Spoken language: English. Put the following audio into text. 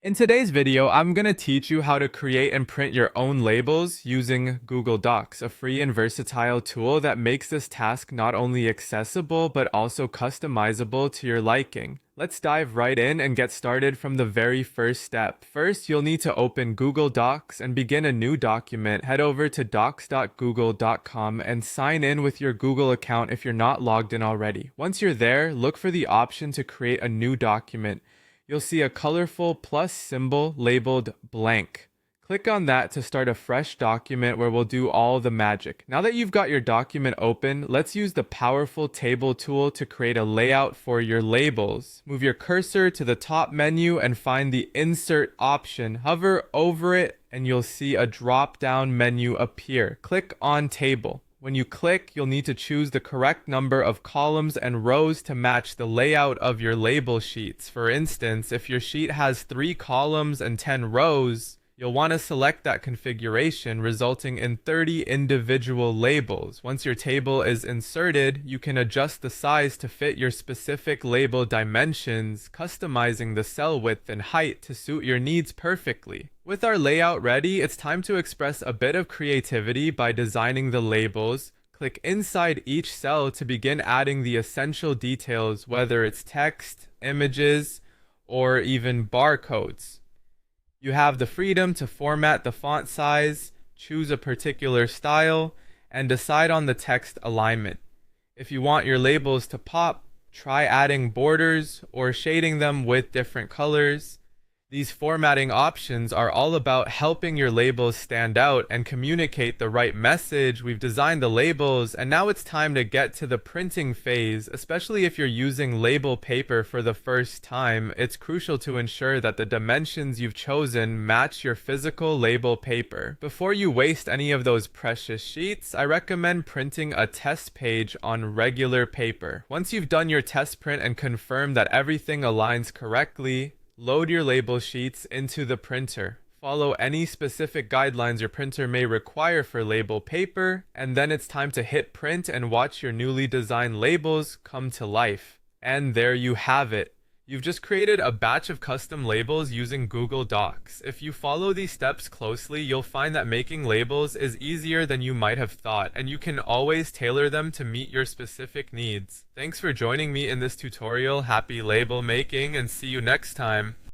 In today's video, I'm going to teach you how to create and print your own labels using Google Docs, a free and versatile tool that makes this task not only accessible but also customizable to your liking. Let's dive right in and get started from the very first step. First, you'll need to open Google Docs and begin a new document. Head over to docs.google.com and sign in with your Google account if you're not logged in already. Once you're there, look for the option to create a new document. You'll see a colorful plus symbol labeled blank. Click on that to start a fresh document where we'll do all the magic. Now that you've got your document open, let's use the powerful table tool to create a layout for your labels. Move your cursor to the top menu and find the insert option. Hover over it and you'll see a drop-down menu appear. Click on table. When you click, you'll need to choose the correct number of columns and rows to match the layout of your label sheets. For instance, if your sheet has 3 columns and 10 rows, you'll want to select that configuration, resulting in 30 individual labels. Once your table is inserted, you can adjust the size to fit your specific label dimensions, customizing the cell width and height to suit your needs perfectly. With our layout ready, it's time to express a bit of creativity by designing the labels. Click inside each cell to begin adding the essential details, whether it's text, images, or even barcodes. You have the freedom to format the font size, choose a particular style, and decide on the text alignment. If you want your labels to pop, try adding borders or shading them with different colors. These formatting options are all about helping your labels stand out and communicate the right message. We've designed the labels, and now it's time to get to the printing phase. Especially if you're using label paper for the first time, it's crucial to ensure that the dimensions you've chosen match your physical label paper. Before you waste any of those precious sheets, I recommend printing a test page on regular paper. Once you've done your test print and confirmed that everything aligns correctly, load your label sheets into the printer. Follow any specific guidelines your printer may require for label paper, and then it's time to hit print and watch your newly designed labels come to life. And there you have it. You've just created a batch of custom labels using Google Docs. If you follow these steps closely, you'll find that making labels is easier than you might have thought, and you can always tailor them to meet your specific needs. Thanks for joining me in this tutorial. Happy label making, and see you next time.